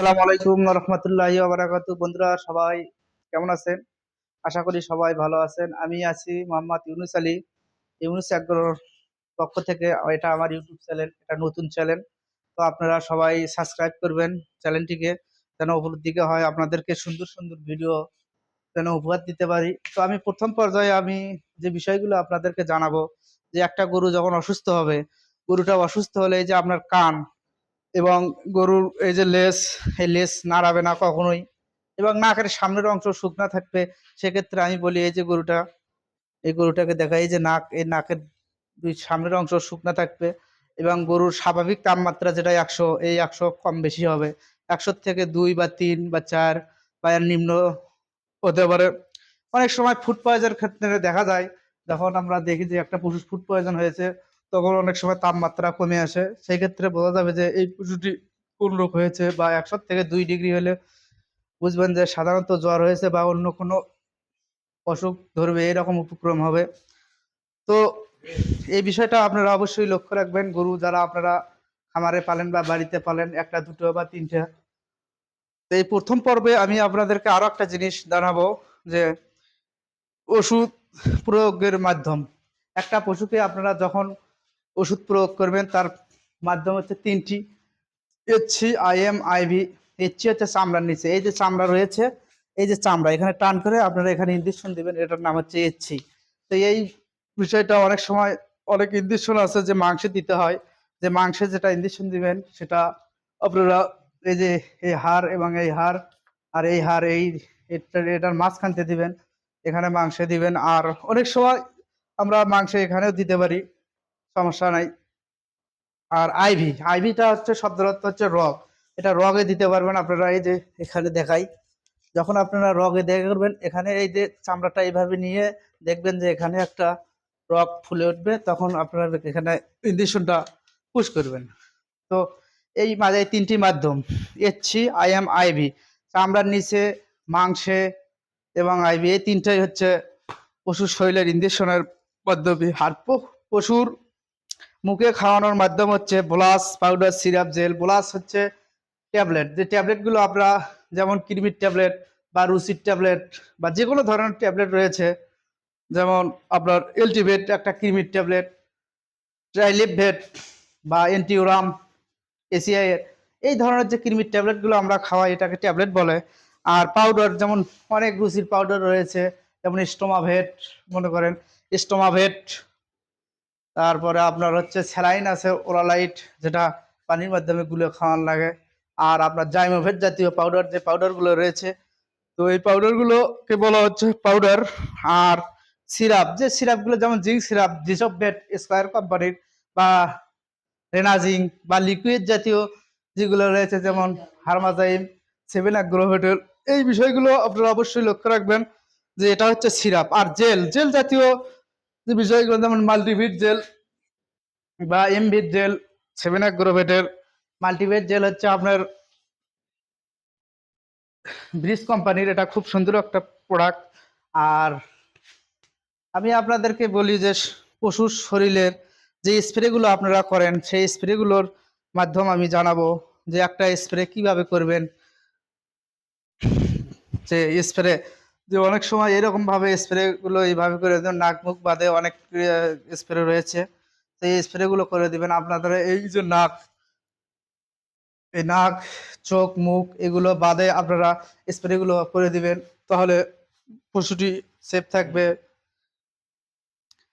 আসসালামু আলাইকুম রহমতুল্লাহি বারাকাতু। বন্ধুরা সবাই কেমন আছেন? আশা করি সবাই ভালো আছেন। আমি আছি মোহাম্মদ ইউনুস আলী, ইউনুস অ্যাগ্রোর পক্ষ থেকে। এটা আমার ইউটিউব চ্যানেল, এটা নতুন চ্যানেল। তো আপনারা সবাই সাবস্ক্রাইব করবেন চ্যানেলটিকে, যেন উপরের দিকে হয়, আপনাদেরকে সুন্দর সুন্দর ভিডিও যেন উপহার দিতে পারি। তো আমি প্রথম পর্যায়ে আমি যে বিষয়গুলো আপনাদেরকে জানাবো, যে একটা গরু যখন অসুস্থ হবে, গরুটা অসুস্থ হলে এই যে আপনার কান এবং গরুর এই যে লেজ, এই লেজ নাড়াবে না কখনোই, এবং নাকের সামনের অংশ শুকনা থাকবে। সেক্ষেত্রে আমি বলি এই যে গরুটা, এই গরুটাকে দেখা, এই যে নাক, এই নাকের দুই সামনের অংশ শুকনা থাকবে, এবং গরুর স্বাভাবিক তাপমাত্রা যেটা 100, এই 100 কম বেশি হবে। 100 থেকে 2 বা 3 বা 4 বা এর নিম্ন হতে পারে। অনেক সময় ফুড পয়জনের ক্ষেত্রে দেখা যায়, যখন আমরা দেখি যে একটা পশু ফুড পয়জন হয়েছে, তখন অনেক সময় তাপমাত্রা কমে আসে। সেই ক্ষেত্রে বোঝা যাবে যে এই পশুটি কোন রোগ হয়েছে, বা 100 থেকে 2 ডিগ্রি হলে বুঝবেন যে সাধারণত জ্বর হয়েছে বা অন্য কোনো অসুখ ধরবে, এরকম উপক্রম হবে। তো এই বিষয়টা আপনারা অবশ্যই লক্ষ্য রাখবেন। গরু যারা আপনারা খামারে পালেন বা বাড়িতে পালেন, একটা দুটো বা তিনটা। তো এই প্রথম পর্বে আমি আপনাদেরকে আরো একটা জিনিস জানাবো, যে ওষুধ প্রয়োগের মাধ্যম। একটা পশুকে আপনারা যখন ওষুধ প্রয়োগ করবেন, তার মাধ্যম হচ্ছে তিনটি: এইচসি, আইএম, আইভি। এইচসি হচ্ছে চামড়ার নিচে, এই যে চামড়া রয়েছে, এই যে চামড়া এখানে টান করে আপনারা এখানে ইঞ্জেকশন দিবেন, এটার নাম হচ্ছে এইচসি। তো এই বিষয়টা অনেক সময় অনেক ইঞ্জেকশন আছে যে মাংসে দিতে হয়, যে মাংসে যেটা ইঞ্জেকশন দিবেন সেটা আপনারা এই যে এই হাড় এবং এই হাড় আর এই হাড়, এই এটার মাঝখানতে দিবেন, এখানে মাংসে দিবেন। আর অনেক সময় আমরা মাংসে এখানেও দিতে পারি, সমস্যা নাই। আর আইভি, আইভিটা হচ্ছে শব্দের অর্থ হচ্ছে রগ। এটা রগে দিতে পারবেন আপনারা, এই যে এখানে দেখাই। যখন আপনারা রগে দেখা করবেন, এখানে এই যে চামড়াটা এইভাবে নিয়ে দেখবেন যে এখানে একটা রগ ফুলে উঠবে, তখন আপনারা এখানে ইঞ্জেকশনটা পুশ করবেন। তো এই মাঝে এই তিনটি মাধ্যম: এইচসি, আইএম, আইভি, চামড়ার নিচে, মাংসে এবং আইভি, এই তিনটাই হচ্ছে পশুর শরীরের ইঞ্জেকশনের পদ্ধতি। আর পশুর মুখে খাওয়ানোর মাধ্যম হচ্ছে bolus, powder, syrup, gel. Bolus হচ্ছে ট্যাবলেট, যে ট্যাবলেটগুলো আমরা, যেমন কৃমির ট্যাবলেট বা রুচির ট্যাবলেট বা যে কোনো ধরনের ট্যাবলেট রয়েছে, যেমন আপনার এলটিভেট একটা কৃমির ট্যাবলেট, ট্রাইলিভেট বা এন্টিউরাম, এসিআই এর, এই ধরনের যে কৃমির ট্যাবলেটগুলো আমরা খাওয়াই, এটাকে ট্যাবলেট বলে। আর পাউডার, যেমন অনেক রুচির পাউডার রয়েছে, যেমন স্টোমাভেট, মনে করেন স্টোমাভেট। তারপরে আপনার হচ্ছে স্যালাইন আছে, ওরালাইট, যেটা পানির মাধ্যমে গুলে খাওয়ান লাগে। আর আপনার জাইমোভেট জাতীয় পাউডার, যে পাউডারগুলো রয়েছে, তো এই পাউডারগুলোকে বলা হচ্ছে পাউডার। আর সিরাপ, যে সিরাপগুলো, যেমন জিঙ্ক সিরাপ, যেসব ভেট স্কয়ার কোম্পানির, বা রেনাজিং, বা লিকুইড জাতীয় যেগুলো রয়েছে, যেমন হারমাজাইম, সেভেন অ্যাগ্রোভেটের, এই বিষয়গুলো আপনারা অবশ্যই লক্ষ্য রাখবেন যে এটা হচ্ছে সিরাপ। আর জেল, জেল জাতীয় যে বিষয়গুলো, যেমন মাল্টিভিট জেল বা এমভিট জেল, সেভেন অ্যাগ্রোভেটের। মাল্টিভিট জেল হচ্ছে আপনার ব্রিজ কোম্পানির, এটা খুব সুন্দর একটা প্রোডাক্ট। আর আমি আপনাদেরকে বলি যে পশুর শরীরের যে স্প্রেগুলো আপনারা করেন, সেই স্প্রেগুলোর মাধ্যম আমি জানাবো, যে একটা স্প্রে কিভাবে করবেন। যে স্প্রে, যে অনেক সময় এরকম ভাবে স্প্রে গুলো এইভাবে করে দেন, নাক মুখ বাদে অনেক স্প্রে রয়েছে, তো এই স্প্রে গুলো করে দিবেন আপনাদের। এই যে নাক, এই নাক, চোখ, মুখ, এগুলো বাদে আপনারা স্প্রে গুলো করে দিবেন, তাহলে পশুটি সেফ থাকবে